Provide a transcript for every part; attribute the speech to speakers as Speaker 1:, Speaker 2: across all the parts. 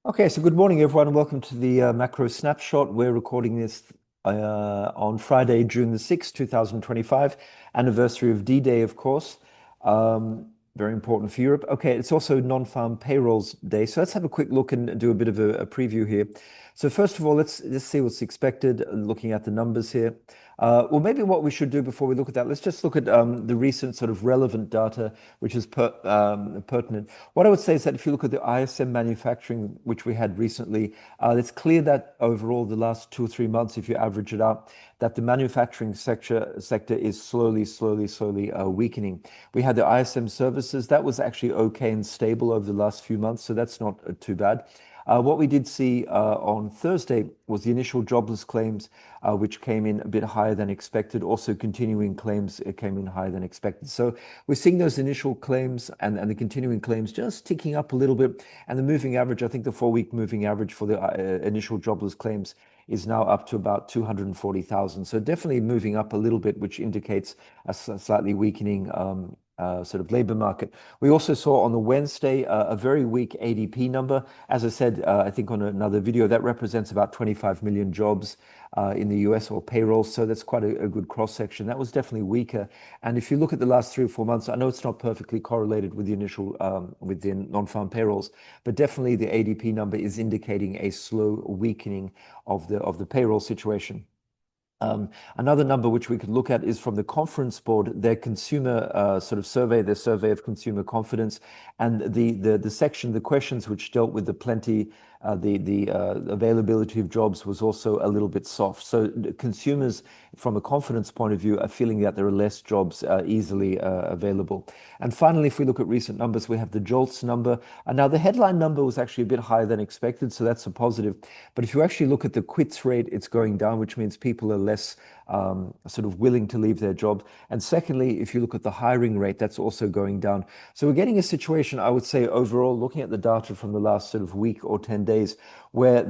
Speaker 1: Okay, so good morning, everyone. Welcome to the macro snapshot. We're recording this on Friday, June the 6th, 2025, anniversary of D-Day, of course. Very important for Europe. Okay, it's also non-farm payrolls day. So let's have a quick look and do a bit of a preview here. So first of all, let's see what's expected, looking at the numbers here. Well, maybe what we should do before we look at that, let's just look at the recent sort of relevant data, which is pertinent. What I would say is that if you look at the ISM manufacturing, which we had recently, it's clear that overall the last 2 or 3 months, if you average it out, that the manufacturing sector is slowly weakening. We had the ISM services that was actually okay and stable over the last few months, so that's not too bad. What we did see on Thursday was the initial jobless claims, which came in a bit higher than expected. Also, continuing claims came in higher than expected. So we're seeing those initial claims and the continuing claims just ticking up a little bit. And the moving average, I think the 4-week moving average for the initial jobless claims is now up to about 240,000. So definitely moving up a little bit, which indicates a slightly weakening sort of labor market. We also saw on the Wednesday a very weak ADP number. As I said, I think on another video, that represents about 25 million jobs in the US or payrolls. So that's quite a good cross section. That was definitely weaker. And if you look at the last 3 or 4 months, I know it's not perfectly correlated with the initial with the non-farm payrolls, but definitely the ADP number is indicating a slow weakening of the payroll situation. Another number which we could look at is from the Conference Board, their consumer sort of survey, their survey of consumer confidence, and the section, the questions which dealt with the availability of jobs was also a little bit soft. So consumers, from a confidence point of view, are feeling that there are less jobs easily available. And finally, if we look at recent numbers, we have the JOLTS number. And now the headline number was actually a bit higher than expected, so that's a positive. But if you actually look at the quits rate, it's going down, which means people are less sort of willing to leave their job. And secondly, if you look at the hiring rate, that's also going down. So we're getting a situation, I would say, overall, looking at the data from the last sort of week or 10 days, where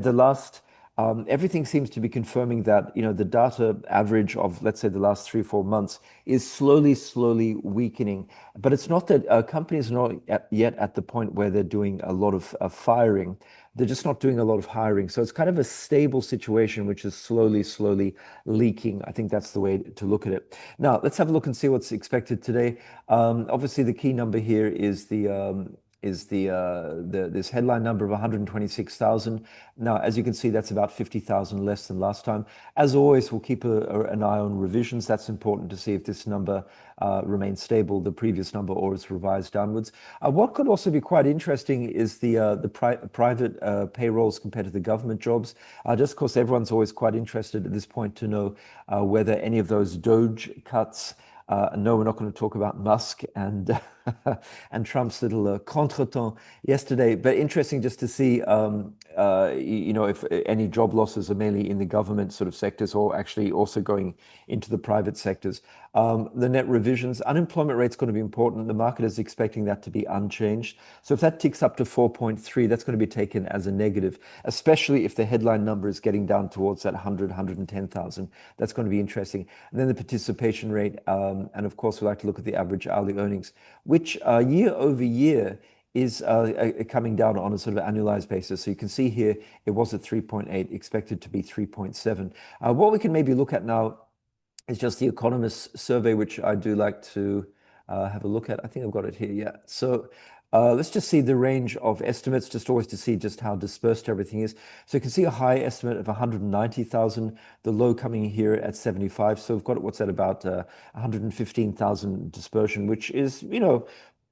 Speaker 1: everything seems to be confirming that, the data average of, let's say, the last 3 or 4 months is slowly weakening. But it's not that companies are not yet at the point where they're doing a lot of firing. They're just not doing a lot of hiring. So it's kind of a stable situation, which is slowly leaking. I think that's the way to look at it. Now, let's have a look and see what's expected today. Obviously, the key number here is this headline number of 126,000. Now, as you can see, that's about 50,000 less than last time. As always, we'll keep an eye on revisions. That's important to see if this number remains stable, the previous number, or is revised downwards. What could also be quite interesting is the private payrolls compared to the government jobs. Just of course, everyone's always quite interested at this point to know whether any of those Doge cuts. No, we're not going to talk about Musk and and Trump's little contretemps yesterday, but interesting just to see, if any job losses are mainly in the government sort of sectors or actually also going into the private sectors. The net revisions, unemployment rate's going to be important. The market is expecting that to be unchanged. So if that ticks up to 4.3, that's going to be taken as a negative, especially if the headline number is getting down towards that 110,000. That's going to be interesting. And then the participation rate, and of course, we like to look at the average hourly earnings, which year over year is coming down on a sort of annualized basis. So you can see here, it was at 3.8, expected to be 3.7. What we can maybe look at now is just the Economist survey, which I do like to have a look at. I think I've got it here, yeah. So let's just see the range of estimates, just always to see just how dispersed everything is. So you can see a high estimate of 190,000, the low coming here at 75. So we've got what's at about 115,000 dispersion, which is,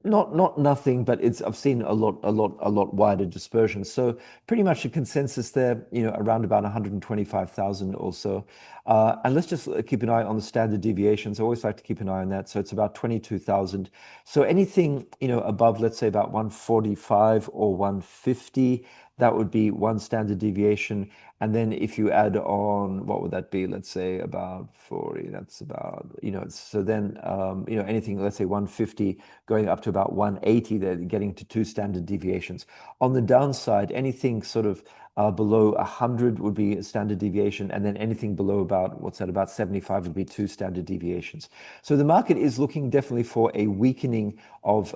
Speaker 1: not nothing, but I've seen a lot wider dispersion. So pretty much a consensus there, around about 125,000 or so. And let's just keep an eye on the standard deviations. I always like to keep an eye on that. So it's about 22,000. So anything, above, let's say about 145 or 150, that would be one standard deviation. And then if you add on, what would that be? Let's say about 40, that's about, so then, anything, let's say 150 going up to about 180, they're getting to 2 standard deviations. On the downside, anything sort of below 100 would be a standard deviation, and then anything below about 75 would be 2 standard deviations. So the market is looking definitely for a weakening of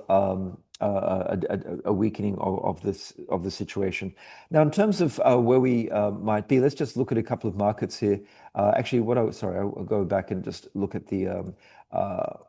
Speaker 1: a weakening of the situation. Now, in terms of where we might be, let's just look at a couple of markets here. Actually, sorry, I'll go back and just look at the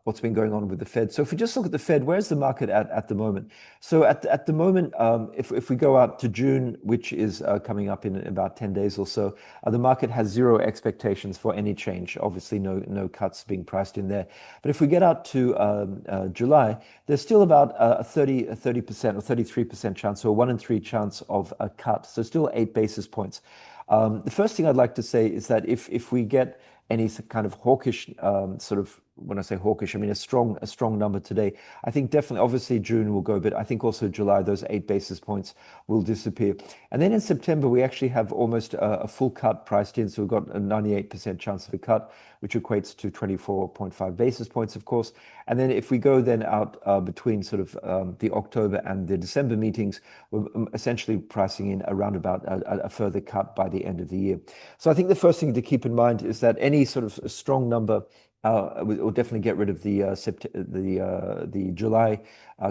Speaker 1: what's been going on with the Fed. So if we just look at the Fed, where's the market at the moment? So at the moment, if we go out to June, which is coming up in about 10 days or so, the market has zero expectations for any change. Obviously, no cuts being priced in there. But if we get out to July, there's still about a 30% or 33% chance, or 1 in 3 chance of a cut. So still 8 basis points. The first thing I'd like to say is that if we get any kind of hawkish sort of, when I say hawkish, I mean a strong number today. I think definitely, obviously June will go, but I think also July, those 8 basis points will disappear. And then in September, we actually have almost a full cut priced in. So we've got a 98% chance of a cut, which equates to 24.5 basis points, of course. And then if we go then out between sort of the October and the December meetings, we're essentially pricing in around about a further cut by the end of the year. So I think the first thing to keep in mind is that any sort of strong number will definitely get rid of the July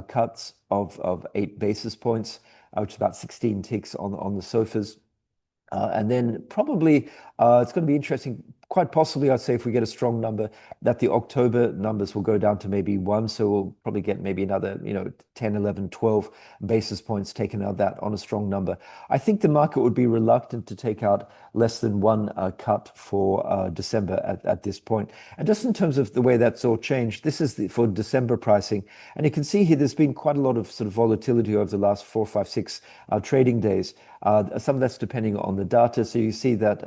Speaker 1: cuts of 8 basis points, which is about 16 ticks on the sofas. And then probably it's going to be interesting, quite possibly, I'd say, if we get a strong number, that the October numbers will go down to maybe 1. So we'll probably get maybe another, 10, 11, 12 basis points taken out of that on a strong number. I think the market would be reluctant to take out less than 1 cut for December at this point. And just in terms of the way that's all changed, this is for December pricing. And you can see here there's been quite a lot of sort of volatility over the last 4, 5, 6 trading days. Some of that's depending on the data. So you see that,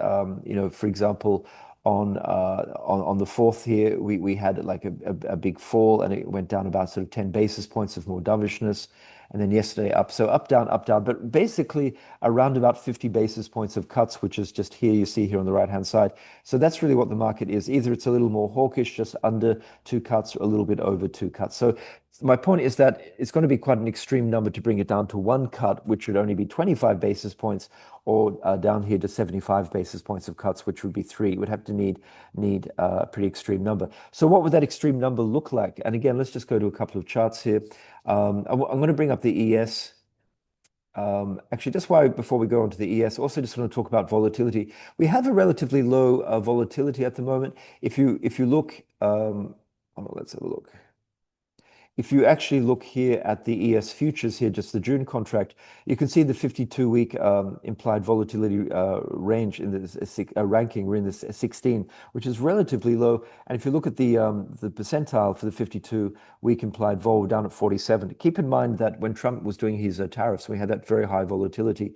Speaker 1: for example, on the 4th here, we had like a big fall, and it went down about sort of 10 basis points of more dovishness. And then yesterday up. So up, down, but basically around about 50 basis points of cuts, which is just here, you see here on the right-hand side. So that's really what the market is. Either it's a little more hawkish, just under 2 cuts, or a little bit over 2 cuts. So my point is that it's going to be quite an extreme number to bring it down to 1 cut, which would only be 25 basis points, or down here to 75 basis points of cuts, which would be 3. It would have to need a pretty extreme number. So what would that extreme number look like? And again, let's just go to a couple of charts here. I'm going to bring up the ES. Actually, before we go on to the ES, also just want to talk about volatility. We have a relatively low volatility at the moment. If you look, let's have a look. If you actually look here at the ES futures here, just the June contract, you can see the 52-week implied volatility range in this ranking. We're in this 16, which is relatively low. And if you look at the percentile for the 52-week implied vol, we're down at 47. Keep in mind that when Trump was doing his tariffs, we had that very high volatility.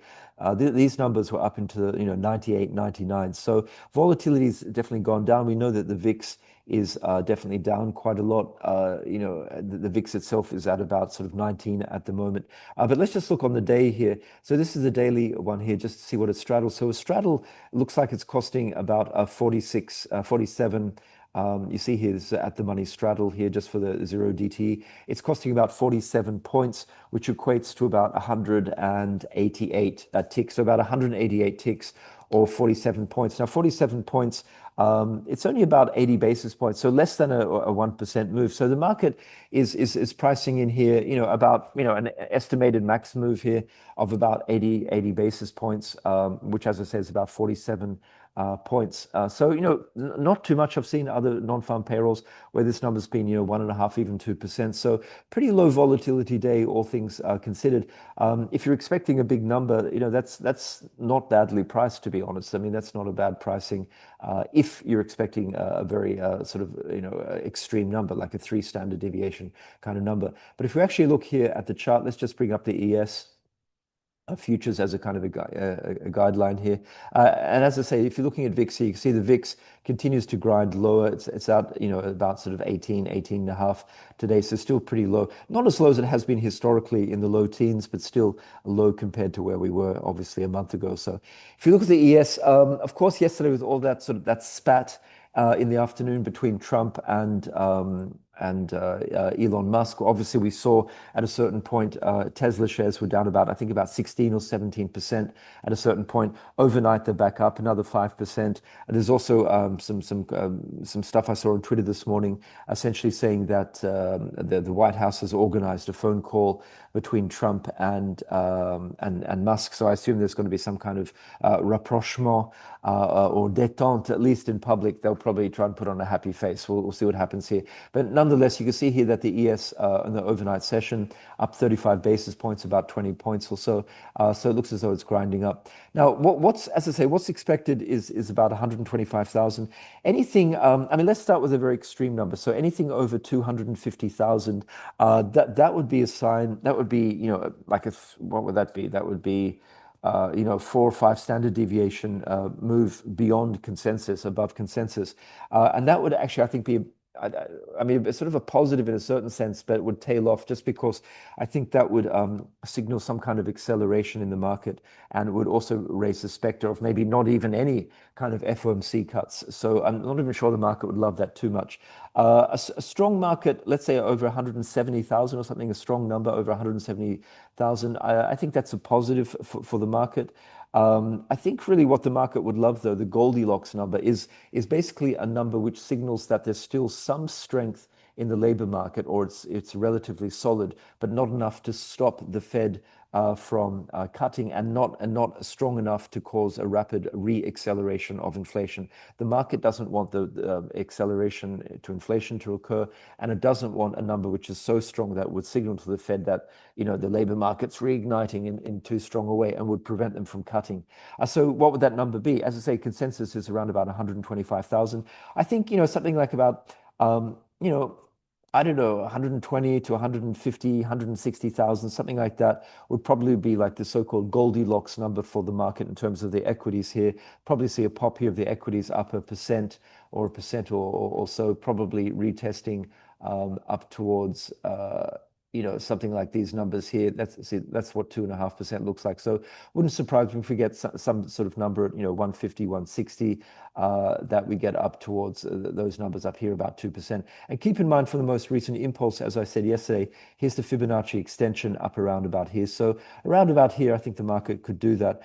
Speaker 1: These numbers were up into 98, 99. So volatility has definitely gone down. We know that the VIX is definitely down quite a lot. The VIX itself is at about sort of 19 at the moment. But let's just look on the day here. So this is the daily one here, just to see what it straddles. So a straddle looks like it's costing about 46, 47. You see here, this is at the money straddle here, just for the 0 DTE. It's costing about 47 points, which equates to about 188 ticks. So about 188 ticks, or 47 points. Now, 47 points, it's only about 80 basis points, so less than a 1% move. So the market is pricing in here, about, an estimated max move here of about 80 basis points, which, as I said, is about 47 points. So, not too much. I've seen other non-farm payrolls where this number's been, 1.5%, even 2%. So pretty low volatility day, all things considered. If you're expecting a big number, that's not badly priced, to be honest. I mean, that's not a bad pricing if you're expecting a very sort of, extreme number, like a 3 standard deviation kind of number. But if we actually look here at the chart, let's just bring up the ES. Futures as a kind of a guideline here. And as I say, if you're looking at VIX here, you can see the VIX continues to grind lower. It's out, about sort of 18 and a half today. So still pretty low. Not as low as it has been historically in the low teens, but still low compared to where we were obviously a month ago. So if you look at the ES, of course, yesterday with all that sort of that spat in the afternoon between Trump and Elon Musk. Obviously, we saw at a certain point Tesla shares were down about, I think, about 16 or 17% at a certain point. Overnight, they're back up another 5%. And there's also some stuff I saw on Twitter this morning, essentially saying that the White House has organized a phone call between Trump and Musk. So I assume there's going to be some kind of rapprochement or détente, at least in public. They'll probably try and put on a happy face. We'll see what happens here. But nonetheless, you can see here that the ES in the overnight session up 35 basis points, about 20 points or so. So it looks as though it's grinding up. Now, what's, as I say, what's expected is about 125,000. Anything, I mean, let's start with a very extreme number. So anything over 250,000, that would be a sign. That would be, like what would that be? That would be 4 or 5 standard deviation move beyond consensus, above consensus. And that would actually, I think, be, I mean, it's sort of a positive in a certain sense, but it would tail off just because I think that would signal some kind of acceleration in the market, and it would also raise the specter of maybe not even any kind of FOMC cuts. So I'm not even sure the market would love that too much. A strong market, let's say over 170,000 or something, a strong number over 170,000. I think that's a positive for the market. I think really what the market would love, though, the Goldilocks number is basically a number which signals that there's still some strength in the labor market, or it's relatively solid, but not enough to stop the Fed from cutting, and not strong enough to cause a rapid re-acceleration of inflation. The market doesn't want the acceleration to inflation to occur, and it doesn't want a number which is so strong that would signal to the Fed that the labor market's reigniting in too strong a way and would prevent them from cutting. So what would that number be? As I say, consensus is around about 125,000. I think something like about I don't know, 120 to 150, 160,000, something like that would probably be like the so-called Goldilocks number for the market in terms of the equities here. Probably see a pop here of the equities up 1% or 1% or so, probably retesting up towards something like these numbers here. That's what 2.5% looks like. So wouldn't surprise me if we get some sort of number at 150, 160, that we get up towards those numbers up here, about 2%. And keep in mind, for the most recent impulse, as I said yesterday, here's the Fibonacci extension up around about here. So around about here, I think the market could do that.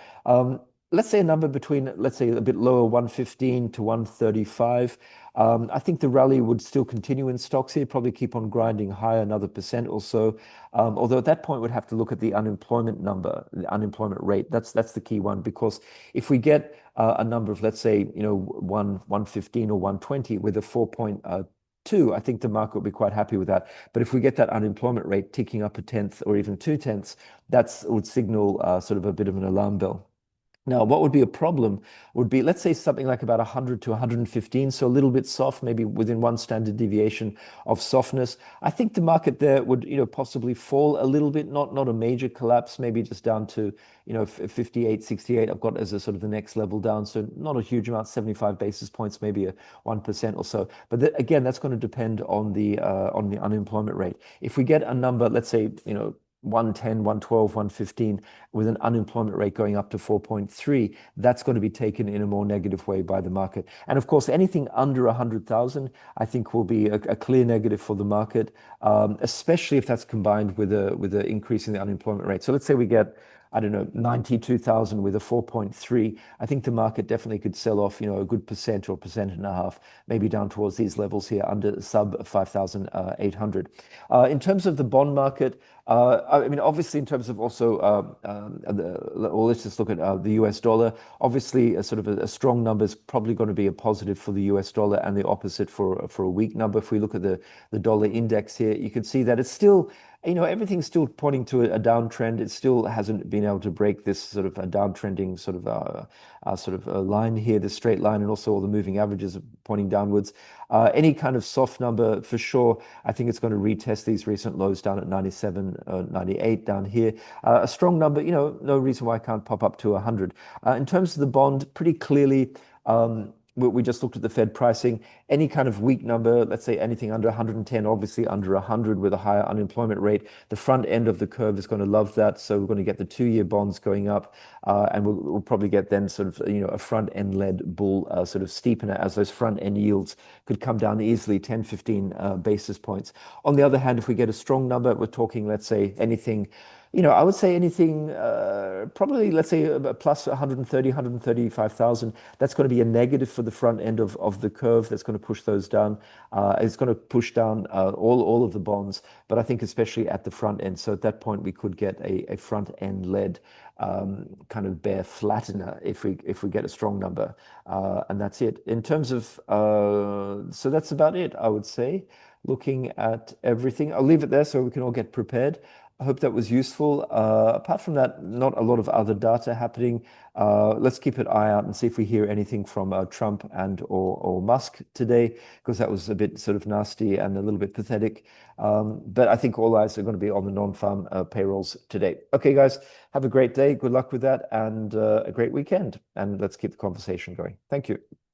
Speaker 1: Let's say a number between, let's say a bit lower, 115 to 135. I think the rally would still continue in stocks here, probably keep on grinding higher, another percent or so. Although at that point, we'd have to look at the unemployment number, the unemployment rate. That's the key one, because if we get a number of, let's say, 115 or 120 with a 4.2, I think the market will be quite happy with that. But if we get that unemployment rate ticking up 1/10 or even 2/10, that would signal sort of a bit of an alarm bell. Now, what would be a problem would be, let's say, something like about 100 to 115, so a little bit soft, maybe within one standard deviation of softness. I think the market there would, possibly fall a little bit, not a major collapse, maybe just down to, 58, 68. I've got as a sort of the next level down, so not a huge amount, 75 basis points, maybe a 1% or so. But again, that's going to depend on the unemployment rate. If we get a number, let's say, 110, 112, 115, with an unemployment rate going up to 4.3, that's going to be taken in a more negative way by the market. And of course, anything under 100,000, I think, will be a clear negative for the market, especially if that's combined with a increase in the unemployment rate. So let's say we get, I don't know, 92,000 with a 4.3. I think the market definitely could sell off, a good percent or 1.5%, maybe down towards these levels here under sub 5,800. In terms of the bond market, I mean, obviously, in terms of also, let's just look at the US dollar. Obviously, a sort of a strong number is probably going to be a positive for the US dollar, and the opposite for a weak number. If we look at the dollar index here, you can see that it's still, everything's still pointing to a downtrend. It still hasn't been able to break this sort of a downtrending sort of a line here, the straight line, and also all the moving averages are pointing downwards. Any kind of soft number, for sure, I think it's going to retest these recent lows down at 97, 98 down here. A strong number, no reason why it can't pop up to 100. In terms of the bond, pretty clearly, We just looked at the Fed pricing. Any kind of weak number, let's say anything under 110, obviously under 100 with a higher unemployment rate, the front end of the curve is going to love that. So we're going to get the 2-year bonds going up, and we'll probably get then sort of a front end led bull sort of steepener as those front end yields could come down easily 10, 15 basis points. On the other hand, if we get a strong number, we're talking, let's say anything. I would say anything, probably, let's say plus 130, 135,000. That's going to be a negative for the front end of the curve. That's going to push those down. It's going to push down all of the bonds, but I think especially at the front end. So at that point, we could get a front end led kind of bear flattener if we get a strong number, and that's it. In terms of, so that's about it, I would say. Looking at everything, I'll leave it there so we can all get prepared. I hope that was useful. Apart from that, not a lot of other data happening. Let's keep an eye out and see if we hear anything from Trump or Musk today, because that was a bit sort of nasty and a little bit pathetic. But I think all eyes are going to be on the non-farm payrolls today. Okay, guys, have a great day. Good luck with that and a great weekend. And let's keep the conversation going. Thank you.